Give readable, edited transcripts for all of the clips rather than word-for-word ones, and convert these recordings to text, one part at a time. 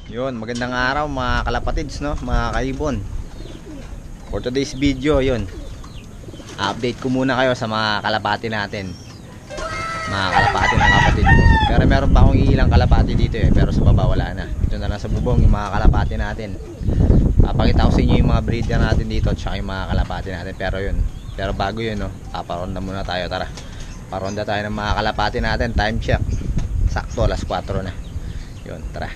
Yun, magandang araw mga kalapatids, no, mga kaibon. For today's video, yun, update ko muna kayo sa mga kalapati natin, mga kalapati ng kapatid ko. Pero meron pa akong ilang kalapati dito pero sa baba wala na. Ito na lang sa bubong yung mga kalapati natin. Papakita ko sa inyo yung mga breeder natin dito at saka yung mga kalapati natin. Pero bago yun, no, paparonda muna tayo. Tara, paronda tayo ng mga kalapati natin. Time check, sakto alas 4 na. Yun, tara.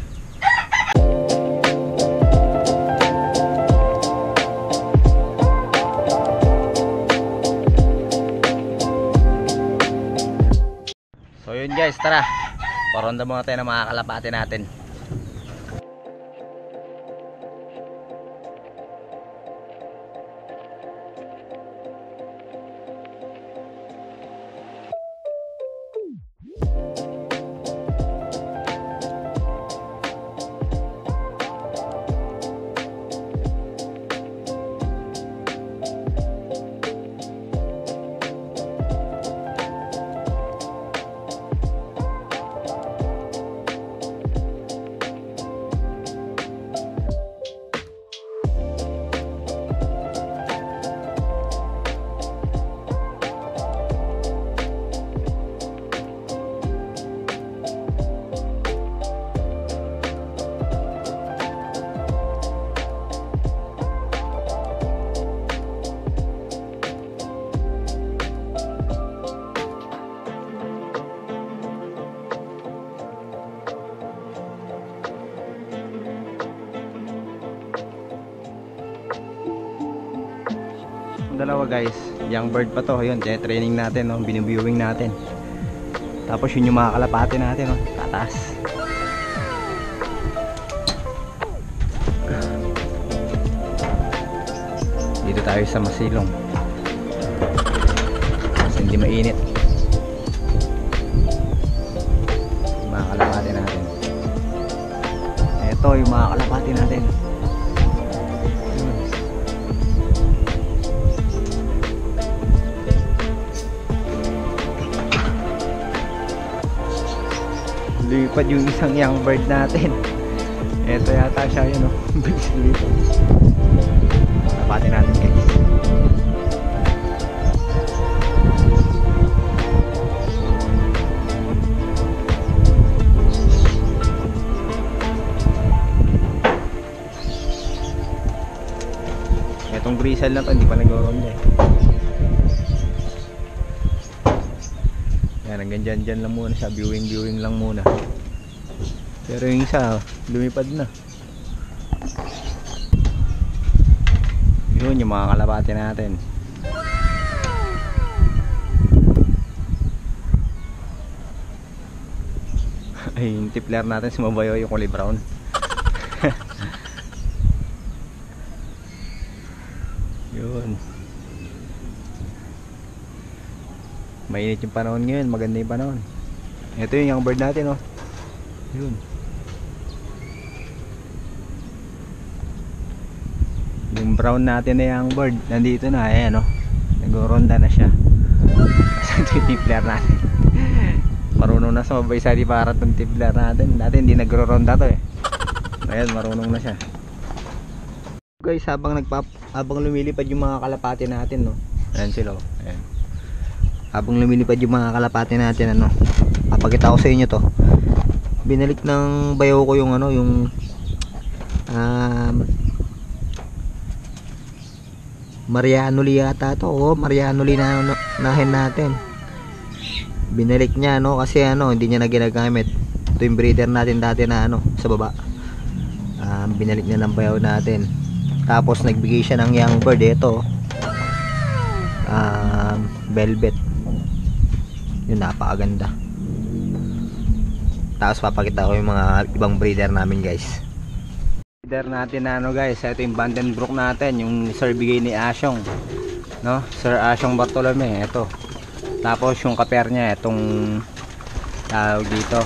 So yun guys, tara, paronda muna tayo ng mga kalapati natin. Dalawa guys, young bird pa to. Yun, training natin, no? Biniviewing natin. Tapos yun yung mga kalapati natin, no? Tataas. Dito tayo sa masilong kasi hindi mainit. Mga kalapati natin. Ito yung mga kalapati natin. Lipad yung isang young bird natin. Ito yata siya, yun, no? Bilis lipad. Tapatin natin guys. Itong bristle na to hindi pa nag-ronda eh. Yan, hanggang dyan lang muna siya, viewing lang muna. Pero yung isa, lumipad na. Yun yung mga kalapati natin. Ay, yung tipler natin sumabayo yung kulay brown. Yun. Mainit yung panahon ngayon, maganda yung panahon. Ito yung young bird natin, oh. Yun. Yung brown natin na young bird, nandito na, ayan, oh. Nag-ronda na siya. Ito yung tipler natin. Marunong na sumabay sa liparan ng tipler natin. Dati hindi nagro-ronda to eh. Ayan, marunong na siya. Guys, habang lumilipad yung mga kalapati natin, no. Ayan sila, oh. Ayan. Habang lumilipad yung mga kalapati natin, ano, papakita ko sa inyo to. Binalik ng bayaw ko yung ano, yung Marianuli yata to. Oh, Marianuli na nahin natin. Binalik niya, no, kasi ano, hindi niya na ginagamit. Ito yung breeder natin dati na ano, sa baba. Binalik niya ng bayaw natin. Tapos nagbigay siya ng young bird, ito. Velvet. Yun, napakaganda. Tapos papakita ko yung mga ibang breeder namin guys. Breeder natin na ano guys, ito yung Vandenbroek natin, yung Sir bigay ni Asyong, no? Sir Asyong Bartolome, ito. Tapos yung kaper niya, itong tawag dito,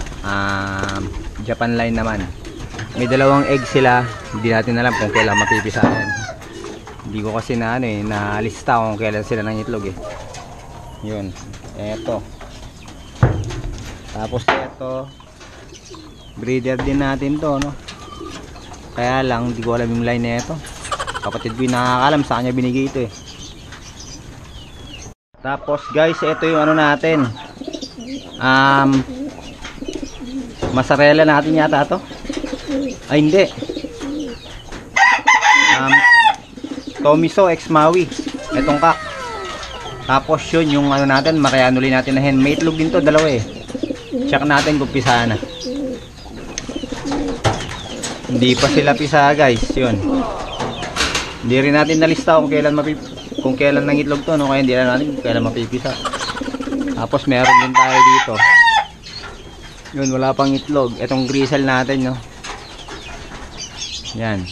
Japan line naman. May dalawang egg sila, hindi natin alam kung kailan mapipisahan. Hindi ko kasi na ano eh, nalista kung kailan sila ng itlog eh. Yun, eto. Tapos ito, breeder din natin to, no? Kaya lang, hindi ko alam yung line na ito. Kapatid ko yung nakakalam, sa kanya binigay ito eh. Tapos guys, ito yung ano natin. Mozzarella natin yata to. Ay hindi. Tomiso X Maui. Etong kak. Tapos yun yung ano natin, Marianoli natin na hen. May itlog din to, dalawa eh. Check natin kung pisa na. Hindi pa sila pisa guys, yun. Hindi rin natin nalista kung kailan ng itlog to, no? Kaya hindi na natin kung kailan mapipisa. Tapos meron din tayo dito. Yun, wala pang itlog. Etong grisel natin, no? Yan.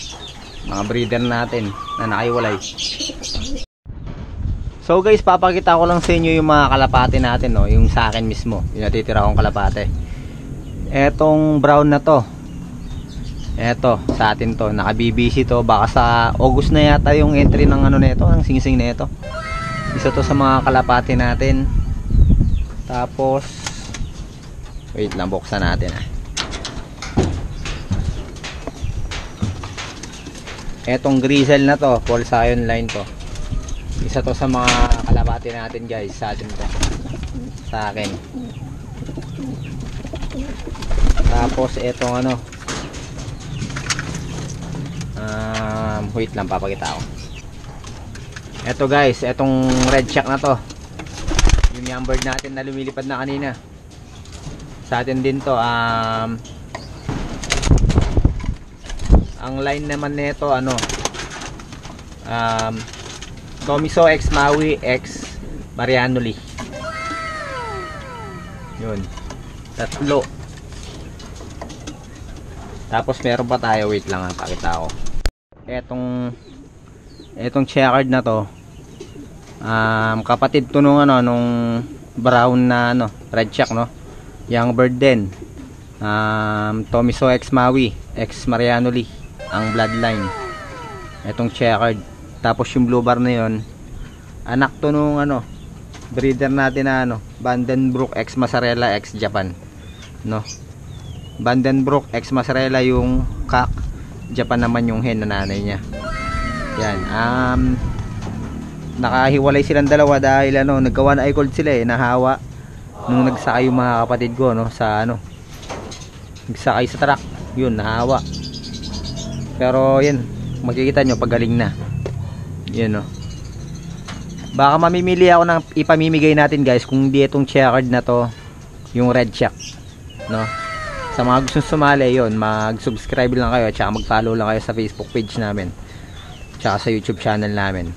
Mga breeder natin na nakaiwalay. So guys, papakita ko lang sa inyo yung mga kalapate natin, no? Yung sa akin mismo, yung natitira kong kalapate. Etong brown na to, eto sa atin to, naka-BBC to. Baka sa August na yata yung entry ng ano nito, ng singsing na ito. Isa to sa mga kalapate natin. Tapos wait lang, buksan natin ah. Etong grizzle na to, Paul Sion line to. Isa to sa mga kalapate natin guys, sa atin to. Sa akin. Tapos etong ano, wait lang, papakita ko. Eto guys, etong red check na to, yung young bird natin na lumilipad na kanina. Sa atin din to. Ang line naman nito ano, Tomiso X Maui X Marianoli. Yun, tatlo. Tapos meron pa tayo, wait lang, pakita ko. Etong checkered na to, kapatid to nung ano, nung brown na ano, red check, no? Young bird din. Tomiso X Maui X Marianoli ang bloodline. Etong checkered. Tapos yung blue bar na yon, anak to nung ano, breeder natin na ano, Vandenbroek X Mozzarella X Japan, no? Vandenbroek X Mozzarella yung kak, Japan naman yung hen na nanay niya. Yan. Nakahiwalay silang dalawa dahil ano, nagkawa na cold sila eh, nahawa nung nagsakay yung mga kapatid ko, no, sa ano, nagsakay sa truck, yun, nahawa. Pero yun, makikita nyo pagaling na. Yun, no. Baka mamimili ako ng ipamimigay natin guys, kung di itong checkered na to, yung red check, no. Sa mga gustong sumali, yun, mag-subscribe lang kayo at saka mag-follow lang kayo sa Facebook page namin, tsaka sa YouTube channel namin.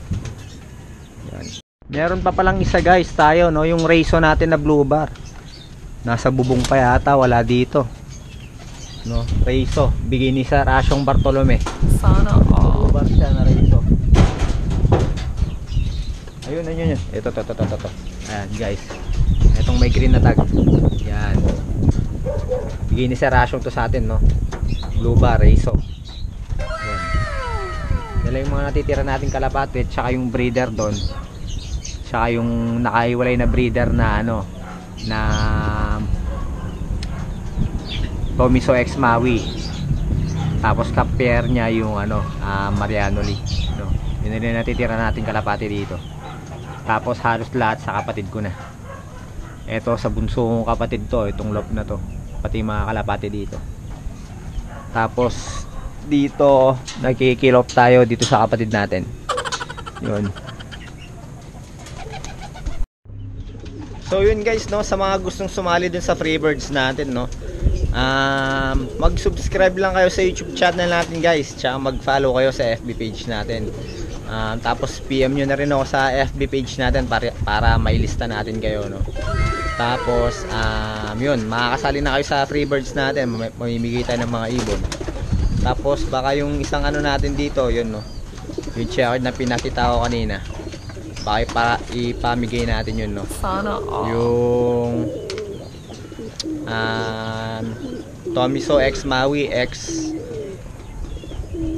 Yun. Meron pa palang isa guys tayo, no, yung raiso natin na blue bar. Nasa bubong pa yata, wala dito, no. Raiso, bigay ni Sir Asyong Bartolome. Sana blue bar siya na raiso. Ayun, ayun, ayun. Ito. Ayan guys, itong may green na tag. Yan, bigay ni Sir Asyong to sa atin, no. Blue bar, raiso. Yan. Dala yung mga natitira nating kalapate, tsaka yung breeder doon, tsaka yung nakaiwalay na breeder na ano, na Tomiso X Maui. Tapos ka-pair niya yung ano, Marianoli, no? Yun na natitira nating kalapate dito. Tapos halos lahat sa kapatid ko na. Eto sa bunso kong kapatid to, itong lop na to, pati mga kalapate dito. Tapos dito nakikilop tayo dito sa kapatid natin. Yun. So yun guys, no, sa mga gustong sumali dun sa Freebirds natin, no, mag-subscribe lang kayo sa YouTube channel natin guys, tsaka mag-follow kayo sa FB page natin. Tapos PM nyo na rin ako sa FB page natin para mailista natin kayo, no. Tapos yun, makakasali na kayo sa Freebirds natin, mamimigay tayo ng mga ibon. Tapos baka yung isang ano natin dito, yun, no, yung checkered na pinakita ko kanina, baka ipamigay natin yun, no. Sana yung Tomiso X Maui X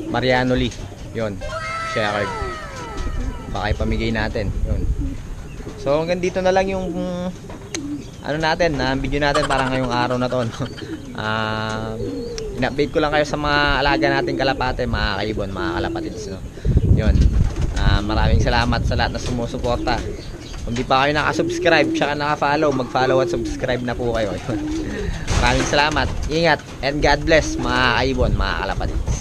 Marianoli, yun, checkered, baka ipamigay natin yun. So hanggang dito na lang yung ano natin, video natin para ngayong araw na to, no? in-update ko lang kayo sa mga alaga nating kalapate, mga kaibon, mga kalapatids, no? Yun. Maraming salamat sa lahat na sumusuporta. Kung di pa kayo nakasubscribe tsaka nakafollow, mag-follow at subscribe na po kayo. Maraming salamat. Ingat and God bless, mga kaibon, mga kalapatids.